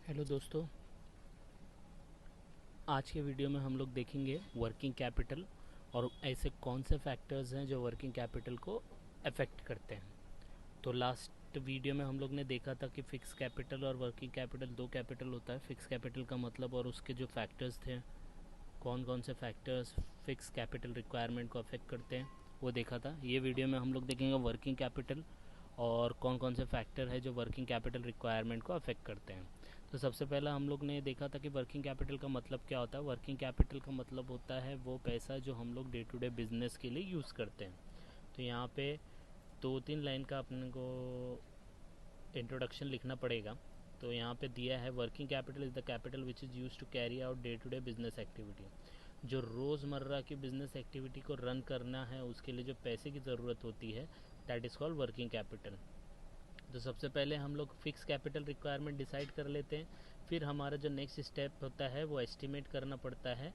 Hello दोस्तों, आज के वीडियो में हम लोग देखेंगे वर्किंग कैपिटल और ऐसे कौन से फैक्टर्स हैं जो वर्किंग कैपिटल को अफेक्ट करते हैं। तो लास्ट वीडियो में हम लोग ने देखा था कि फिक्स कैपिटल और वर्किंग कैपिटल दो कैपिटल होता है। फिक्स कैपिटल का मतलब और उसके जो फैक्टर्स थे, कौन कौन से फैक्टर्स फिक्स कैपिटल रिक्वायरमेंट को अफेक्ट करते हैं, वो देखा था। ये वीडियो में हम लोग देखेंगे वर्किंग कैपिटल और कौन कौन से फैक्टर है जो वर्किंग कैपिटल रिक्वायरमेंट को अफेक्ट करते हैं। तो सबसे पहला हम लोग ने देखा था कि वर्किंग कैपिटल का मतलब क्या होता है। वर्किंग कैपिटल का मतलब होता है वो पैसा जो हम लोग डे टू डे बिजनेस के लिए यूज़ करते हैं। तो यहाँ पे 2-3 लाइन का अपने को इंट्रोडक्शन लिखना पड़ेगा। तो यहाँ पे दिया है working capital is the capital which is use to carry out day to day business activity. जो रोज़मर्रा की बिजनेस एक्टिविटी को रन करना है उसके लिए जो पैसे की ज़रूरत होती है, that is called working capital. तो सबसे पहले हम लोग फिक्स कैपिटल रिक्वायरमेंट डिसाइड कर लेते हैं। फिर हमारा जो नेक्स्ट स्टेप होता है वो एस्टिमेट करना पड़ता है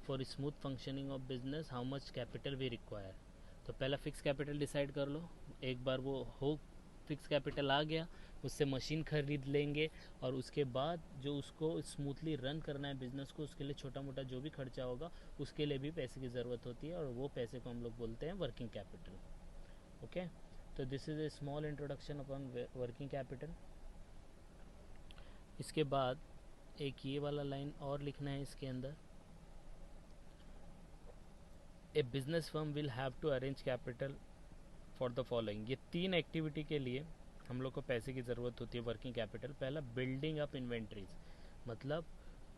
for smooth functioning of business how much capital V require. तो पहला फिक्स कैपिटल डिसाइड कर लो। एक बार वो हो फिक्स कैपिटल आ गया, उससे मशीन खरीद लेंगे और उसके बाद जो उसको स्मूथली रन करना है बिजनेस को, उसके लिए छोटा मोटा जो भी खर्चा होगा उसके लिए भी पैसे की ज़रूरत होती है और वो पैसे को हम लोग बोलते हैं वर्किंग कैपिटल। ओके, तो this is a small introduction upon working capital. इसके बाद एक ये वाला लाइन और लिखना है इसके अंदर, a business firm will have to arrange capital for the following. ये 3 एक्टिविटी के लिए हम लोग को पैसे की ज़रूरत होती है वर्किंग कैपिटल। पहला, बिल्डिंग अप इन्वेंट्रीज, मतलब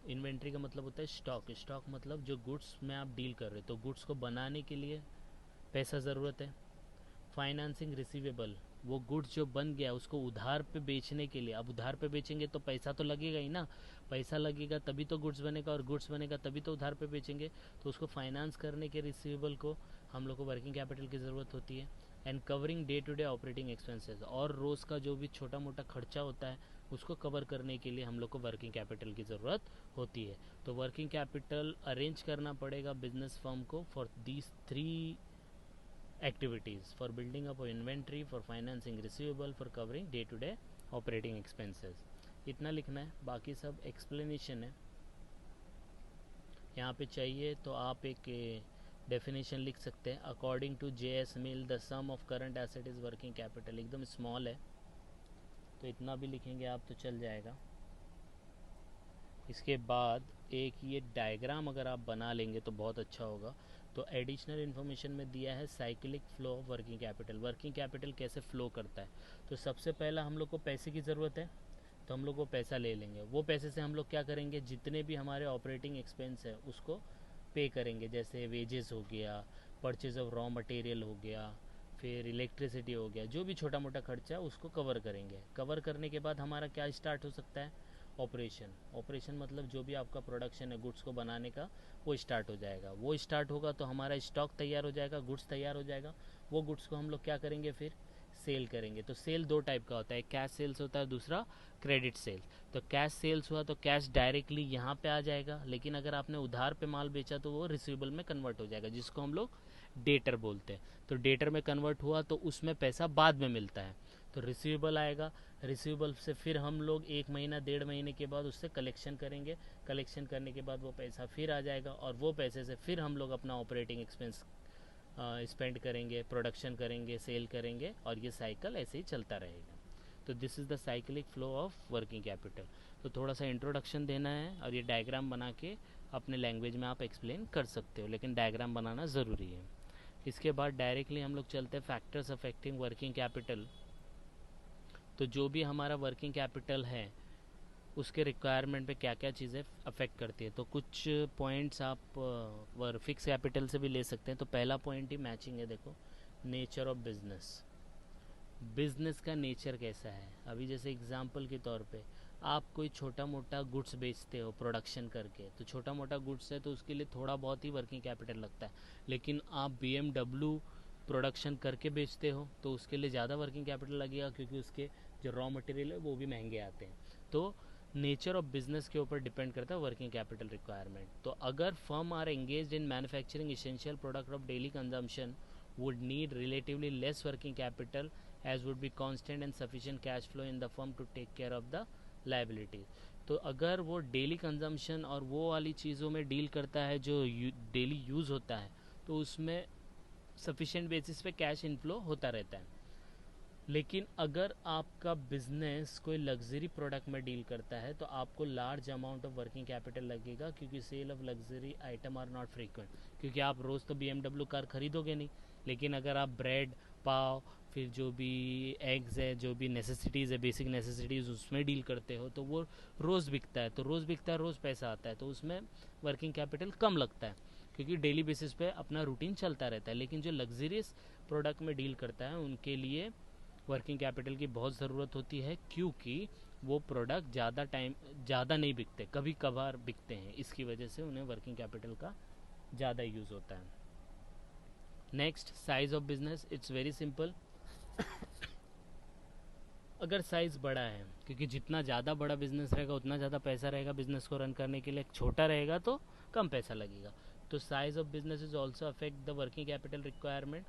इन्वेंट्री का मतलब होता है स्टॉक। स्टॉक मतलब जो गुड्स में आप डील कर रहे हो, तो गुड्स को बनाने के लिए पैसा ज़रूरत है। फाइनेंसिंग रिसीवेबल, वो गुड्स जो बन गया उसको उधार पे बेचने के लिए। अब उधार पे बेचेंगे तो पैसा तो लगेगा ही ना, पैसा लगेगा तभी तो गुड्स बनेगा और गुड्स बनेगा तभी तो उधार पे बेचेंगे। तो उसको फाइनेंस करने के रिसीवेबल को हम लोग को वर्किंग कैपिटल की ज़रूरत होती है। And covering day to day operating expenses, और रोज़ का जो भी छोटा मोटा खर्चा होता है उसको कवर करने के लिए हम लोग को वर्किंग कैपिटल की ज़रूरत होती है। तो वर्किंग कैपिटल अरेंज करना पड़ेगा बिजनेस फर्म को for these 3 activities: for building up inventory, for financing receivable, for covering day to day operating expenses। इतना लिखना है, बाकी सब एक्सप्लेनेशन है। यहाँ पे चाहिए तो आप एक डेफिनेशन लिख सकते हैं। According to JS Mill the sum of current asset is working capital. एकदम स्मॉल है तो इतना भी लिखेंगे आप तो चल जाएगा। इसके बाद एक ये डायग्राम अगर आप बना लेंगे तो बहुत अच्छा होगा। तो एडिशनल इन्फॉर्मेशन में दिया है cyclic flow of working capital. Working capital कैसे फ्लो करता है, तो सबसे पहला हम लोग को पैसे की ज़रूरत है, तो हम लोग वो पैसा ले लेंगे। वो पैसे से हम लोग क्या करेंगे, जितने भी हमारे ऑपरेटिंग एक्सपेंस है उसको पे करेंगे। जैसे वेजेस हो गया, परचेज ऑफ रॉ मटेरियल हो गया, फिर इलेक्ट्रिसिटी हो गया, जो भी छोटा मोटा खर्चा है उसको कवर करेंगे। कवर करने के बाद हमारा क्या स्टार्ट हो सकता है, ऑपरेशन। ऑपरेशन मतलब जो भी आपका प्रोडक्शन है गुड्स को बनाने का, वो स्टार्ट हो जाएगा। वो स्टार्ट होगा तो हमारा स्टॉक तैयार हो जाएगा, गुड्स तैयार हो जाएगा। वो गुड्स को हम लोग क्या करेंगे, फिर सेल करेंगे। तो सेल 2 टाइप का होता है, कैश सेल्स होता है, दूसरा क्रेडिट सेल्स। तो कैश सेल्स हुआ तो कैश डायरेक्टली यहाँ पे आ जाएगा, लेकिन अगर आपने उधार पे माल बेचा तो वो रिसीवेबल में कन्वर्ट हो जाएगा, जिसको हम लोग डेटर बोलते हैं। तो डेटर में कन्वर्ट हुआ तो उसमें पैसा बाद में मिलता है, तो रिसीवेबल आएगा। रिसीवेबल से फिर हम लोग 1 महीना 1.5 महीने के बाद उससे कलेक्शन करेंगे। कलेक्शन करने के बाद वो पैसा फिर आ जाएगा और वो पैसे से फिर हम लोग अपना ऑपरेटिंग एक्सपेंस स्पेंड करेंगे, प्रोडक्शन करेंगे, सेल करेंगे, और ये साइकिल ऐसे ही चलता रहेगा। तो this is the cyclic flow of working capital. तो थोड़ा सा इंट्रोडक्शन देना है और ये डायग्राम बना के अपने लैंग्वेज में आप एक्सप्लेन कर सकते हो, लेकिन डायग्राम बनाना ज़रूरी है। इसके बाद डायरेक्टली हम लोग चलते हैं फैक्टर्स अफेक्टिंग वर्किंग कैपिटल। तो जो भी हमारा वर्किंग कैपिटल है उसके रिक्वायरमेंट पे क्या क्या चीज़ें अफेक्ट करती है। तो कुछ पॉइंट्स आप फिक्स कैपिटल से भी ले सकते हैं। तो पहला पॉइंट ही मैचिंग है, देखो, नेचर ऑफ बिजनेस। बिजनेस का नेचर कैसा है। अभी जैसे एग्जांपल के तौर पे आप कोई छोटा मोटा गुड्स बेचते हो प्रोडक्शन करके, तो छोटा मोटा गुड्स है तो उसके लिए थोड़ा बहुत ही वर्किंग कैपिटल लगता है। लेकिन आप BMW प्रोडक्शन करके बेचते हो तो उसके लिए ज़्यादा वर्किंग कैपिटल लगेगा, क्योंकि उसके जो रॉ मटेरियल है वो भी महंगे आते हैं। तो नेचर ऑफ बिजनेस के ऊपर डिपेंड करता है वर्किंग कैपिटल रिक्वायरमेंट। तो अगर firm are engaged in manufacturing essential product of daily consumption would need relatively less working capital, as would be constant and sufficient cash flow in the firm to take care of the liabilities. तो अगर वो daily consumption और वो वाली चीज़ों में deal करता है जो डेली यूज़ होता है, तो उसमें सफिशिएंट बेसिस पे कैश इनफ्लो होता रहता है। लेकिन अगर आपका बिजनेस कोई लग्जरी प्रोडक्ट में डील करता है तो आपको large amount of working capital लगेगा, क्योंकि sale of luxury item are not frequent, क्योंकि आप रोज़ तो BMW कार खरीदोगे नहीं। लेकिन अगर आप ब्रेड, पाव, फिर जो भी एग्स है, जो भी नेसेसिटीज़ है, बेसिक नेसेसिटीज़, उसमें डील करते हो तो वो रोज़ बिकता है, तो रोज़ बिकता है, रोज़ पैसा आता है, तो उसमें वर्किंग कैपिटल कम लगता है, क्योंकि डेली बेसिस पे अपना रूटीन चलता रहता है। लेकिन जो लग्जरियस प्रोडक्ट में डील करता है उनके लिए वर्किंग कैपिटल की बहुत ज़रूरत होती है, क्योंकि वो प्रोडक्ट ज़्यादा नहीं बिकते, कभी कभार बिकते हैं, इसकी वजह से उन्हें वर्किंग कैपिटल का ज़्यादा यूज़ होता है। Next, size of business. It's very simple. अगर साइज़ बड़ा है, क्योंकि जितना ज़्यादा बड़ा बिजनेस रहेगा उतना ज़्यादा पैसा रहेगा बिजनेस को रन करने के लिए, छोटा रहेगा तो कम पैसा लगेगा। तो size of business is also affect the working capital requirement.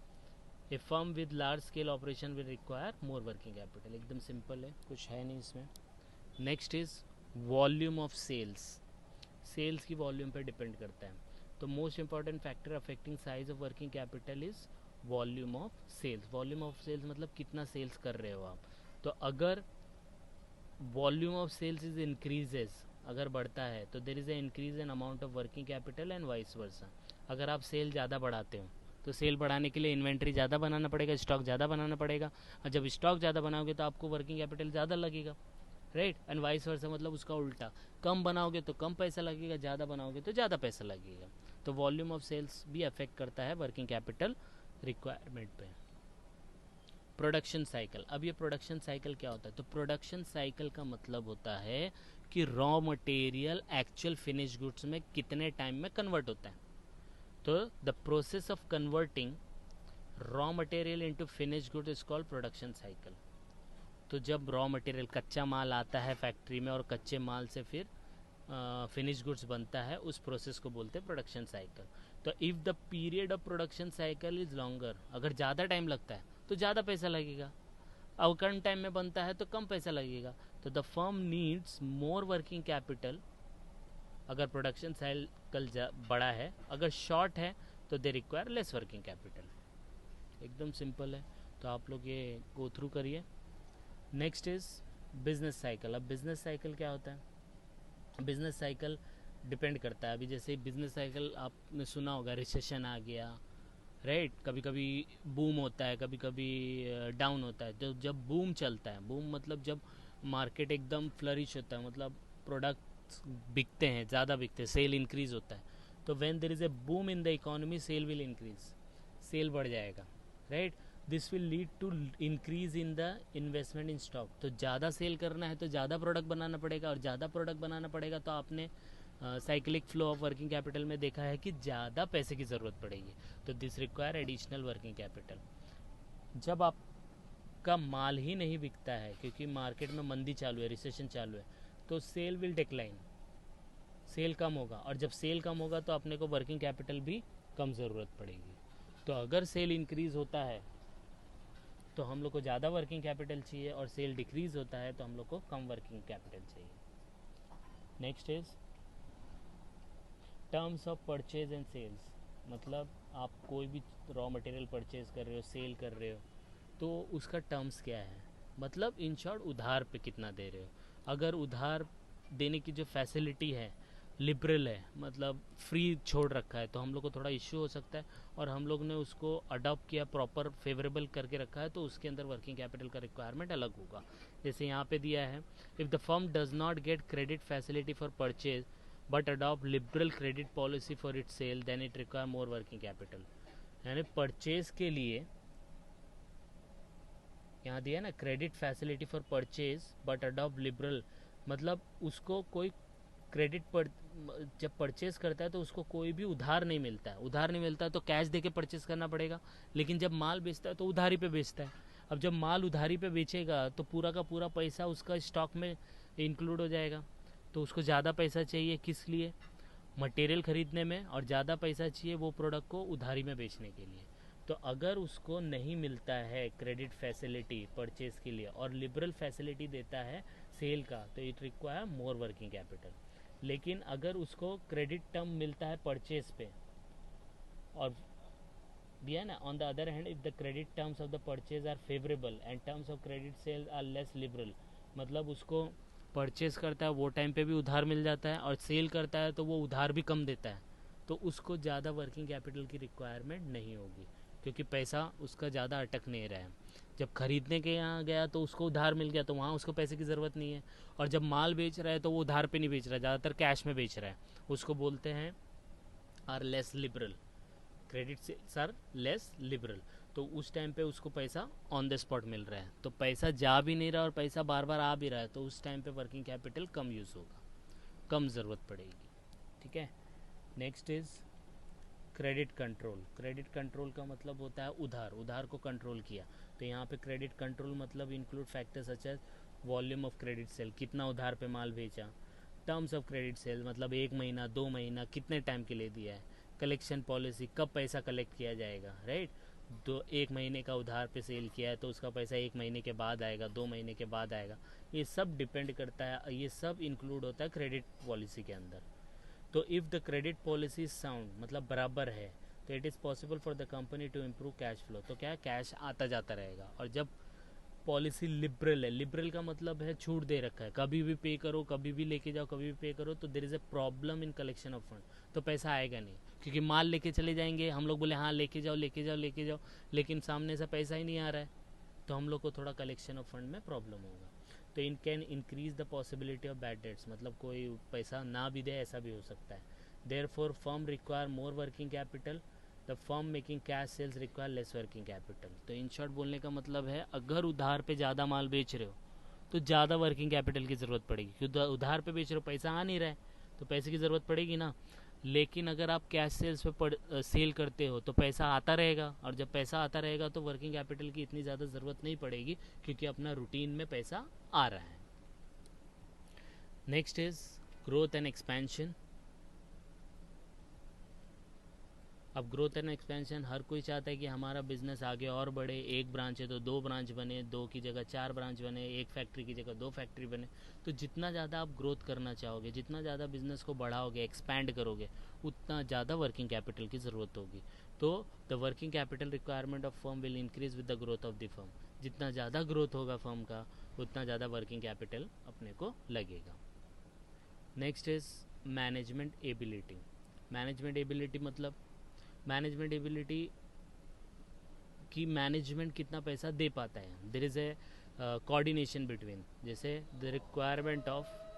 A firm with large scale operation will require more working capital. एकदम सिंपल है, कुछ है नहीं इसमें। Next is volume of sales. Sales की वॉल्यूम पर डिपेंड करता है। तो most important factor affecting size of working capital is volume of sales. Volume of sales मतलब कितना सेल्स कर रहे हो आप। तो अगर volume of sales is increases, अगर बढ़ता है, तो there is a increase in amount of working capital and vice versa. अगर आप सेल ज़्यादा बढ़ाते हो तो सेल बढ़ाने के लिए इन्वेंट्री ज़्यादा बनाना पड़ेगा, स्टॉक ज़्यादा बनाना पड़ेगा, और जब स्टॉक ज़्यादा बनाओगे तो आपको वर्किंग कैपिटल ज़्यादा लगेगा, राइट। एंड वाइस वर्सा मतलब उसका उल्टा, कम बनाओगे तो कम पैसा लगेगा, ज़्यादा बनाओगे तो ज़्यादा पैसा लगेगा। तो वॉल्यूम ऑफ सेल्स भी अफेक्ट करता है वर्किंग कैपिटल रिक्वायरमेंट पे। Production cycle. अब ये प्रोडक्शन साइकिल क्या होता है? तो प्रोडक्शन साइकिल का मतलब होता है कि raw material actual finish goods में कितने टाइम में कन्वर्ट होता है। तो the process of converting raw material into finish good is called production cycle. तो जब रॉ मटेरियल, कच्चा माल आता है फैक्ट्री में और कच्चे माल से फिर फिनिश गुड्स बनता है, उस प्रोसेस को बोलते हैं प्रोडक्शन साइकिल। तो if the period of production cycle is longer, अगर ज़्यादा टाइम लगता है तो ज़्यादा पैसा लगेगा, और कम टाइम में बनता है तो कम पैसा लगेगा। तो the firm needs more working capital अगर प्रोडक्शन साइकिल बड़ा है, अगर शॉर्ट है तो they require less working capital. एकदम सिंपल है, तो आप लोग ये गो थ्रू करिए। Next is business cycle. अब बिजनेस साइकिल क्या होता है? बिजनेस साइकिल डिपेंड करता है, अभी जैसे बिजनेस साइकिल आपने सुना होगा, रिसेशन आ गया, राइट, कभी कभी बूम होता है, कभी कभी डाउन होता है। तो जब बूम चलता है, बूम मतलब जब मार्केट एकदम फ्लरिश होता है, मतलब प्रोडक्ट बिकते हैं, ज़्यादा बिकते हैं, सेल इंक्रीज होता है। तो when there is a boom in the economy, sale will increase, sale बढ़ जाएगा, right. This will lead to increase in the investment in stock. तो ज़्यादा सेल करना है तो ज़्यादा प्रोडक्ट बनाना पड़ेगा, और ज़्यादा प्रोडक्ट बनाना पड़ेगा तो आपने cyclic flow of working capital में देखा है कि ज़्यादा पैसे की ज़रूरत पड़ेगी। तो this require additional working capital. जब आपका माल ही नहीं बिकता है क्योंकि मार्केट में मंदी चालू है, रिसेशन चालू है, तो सेल विल डिक्लाइन, सेल कम होगा, और जब सेल कम होगा तो अपने को वर्किंग कैपिटल भी कम ज़रूरत पड़ेगी। तो अगर सेल इंक्रीज़ होता है तो हम लोग को ज़्यादा वर्किंग कैपिटल चाहिए, और सेल डिक्रीज़ होता है तो हम लोग को कम वर्किंग कैपिटल चाहिए। Next is terms of purchase and sales. मतलब आप कोई भी रॉ मटेरियल परचेज कर रहे हो, सेल कर रहे हो, तो उसका टर्म्स क्या है, मतलब इन शॉर्ट उधार पे कितना दे रहे हो। अगर उधार देने की जो फैसिलिटी है लिबरल है, मतलब फ्री छोड़ रखा है, तो हम लोग को थोड़ा इश्यू हो सकता है, और हम लोग ने उसको अडॉप्ट किया, प्रॉपर फेवरेबल करके रखा है, तो उसके अंदर वर्किंग कैपिटल का रिक्वायरमेंट अलग होगा। जैसे यहाँ पे दिया है, if the firm does not get credit facility for purchase but adopt liberal credit policy for it sale, then it require more working capital. यानी परचेज के लिए यहाँ दिया ना, credit facility for purchase but adopt liberal, मतलब उसको कोई credit पर, जब परचेज करता है तो उसको कोई भी उधार नहीं मिलता है। उधार नहीं मिलता है तो कैश दे के परचेज करना पड़ेगा, लेकिन जब माल बेचता है तो उधारी पे बेचता है। अब जब माल उधारी पे बेचेगा तो पूरा का पूरा पैसा उसका स्टॉक में इंक्लूड हो जाएगा, तो उसको ज़्यादा पैसा चाहिए, किस लिए? मटेरियल ख़रीदने में, और ज़्यादा पैसा चाहिए वो प्रोडक्ट को उधारी में बेचने के लिए। तो अगर उसको नहीं मिलता है क्रेडिट फैसिलिटी परचेज के लिए, और लिबरल फैसिलिटी देता है सेल का, तो it require more working capital. लेकिन अगर उसको क्रेडिट टर्म मिलता है परचेज पे, और दिया ना, on the other hand if the credit terms of the purchase are favourable and terms of credit sale are less liberal, मतलब उसको परचेज करता है वो टाइम पे भी उधार मिल जाता है, और सेल करता है तो वो उधार भी कम देता है, तो उसको ज़्यादा वर्किंग कैपिटल की रिक्वायरमेंट नहीं होगी, क्योंकि पैसा उसका ज़्यादा अटक नहीं रहा है। जब खरीदने के यहाँ गया तो उसको उधार मिल गया, तो वहाँ उसको पैसे की ज़रूरत नहीं है। और जब माल बेच रहा है तो वो उधार पे नहीं बेच रहा है, ज़्यादातर कैश में बेच रहा है, उसको बोलते हैं are less liberal, credit sales are less liberal. तो उस टाइम पे उसको पैसा ऑन द स्पॉट मिल रहा है, तो पैसा जा भी नहीं रहा और पैसा बार बार आ भी रहा है, तो उस टाइम पे वर्किंग कैपिटल कम यूज़ होगा, कम ज़रूरत पड़ेगी। ठीक है, next is credit control. Credit control का मतलब होता है उधार, उधार को कंट्रोल किया। तो यहाँ पे क्रेडिट कंट्रोल मतलब include factors such as volume of credit sale, कितना उधार पे माल बेचा, टर्म्स ऑफ क्रेडिट सेल मतलब 1 महीना 2 महीना कितने टाइम के लिए दिया है, कलेक्शन पॉलिसी कब पैसा कलेक्ट किया जाएगा, राइट। दो 1 महीने का उधार पे सेल किया है तो उसका पैसा 1 महीने के बाद आएगा, 2 महीने के बाद आएगा, ये सब डिपेंड करता है, ये सब इंक्लूड होता है क्रेडिट पॉलिसी के अंदर। तो if the credit policy sound मतलब बराबर है, तो it is possible for the company to improve cash flow, तो क्या है, कैश आता जाता रहेगा। और जब पॉलिसी लिबरल है, लिबरल का मतलब है छूट दे रखा है, कभी भी पे करो, कभी भी लेके जाओ, कभी भी पे करो, तो there is a problem in collection of fund, तो पैसा आएगा नहीं, क्योंकि माल लेके चले जाएंगे, हम लोग बोले हाँ लेके जाओ लेके जाओ लेके जाओ, लेकिन सामने से पैसा ही नहीं आ रहा है, तो हम लोग को थोड़ा कलेक्शन ऑफ फंड में प्रॉब्लम होगा। तो in can increase the possibility of bad debts, मतलब कोई पैसा ना भी दे, ऐसा भी हो सकता है। Therefore firm require more working capital, the firm making cash sales require less working capital. तो इन शॉर्ट बोलने का मतलब है, अगर उधार पे ज़्यादा माल बेच रहे हो तो ज़्यादा वर्किंग कैपिटल की ज़रूरत पड़ेगी, क्योंकि उधार पे बेच रहे हो, पैसा आ नहीं रहा है, तो पैसे की ज़रूरत पड़ेगी ना। लेकिन अगर आप कैश सेल्स पे सेल करते हो तो पैसा आता रहेगा, और जब पैसा आता रहेगा तो वर्किंग कैपिटल की इतनी ज़्यादा ज़रूरत नहीं पड़ेगी, क्योंकि अपना रूटीन में पैसा आ रहा है। Next is growth and expansion. अब ग्रोथ एंड एक्सपेंशन, हर कोई चाहता है कि हमारा बिजनेस आगे और बढ़े, एक ब्रांच है तो 2 ब्रांच बने, 2 की जगह 4 ब्रांच बने, एक फैक्ट्री की जगह 2 फैक्ट्री बने। तो जितना ज़्यादा आप ग्रोथ करना चाहोगे, जितना ज़्यादा बिजनेस को बढ़ाओगे, एक्सपैंड करोगे, उतना ज़्यादा वर्किंग कैपिटल की ज़रूरत होगी। तो the working capital requirement of firm will increase with the growth of the firm, जितना ज़्यादा ग्रोथ होगा फर्म का, उतना ज़्यादा वर्किंग कैपिटल अपने को लगेगा। Next is management ability. Management ability मतलब मैनेजमेंट एबिलिटी कि मैनेजमेंट कितना पैसा दे पाता है। There is a coordination between, जैसे द रिक्वायरमेंट ऑफ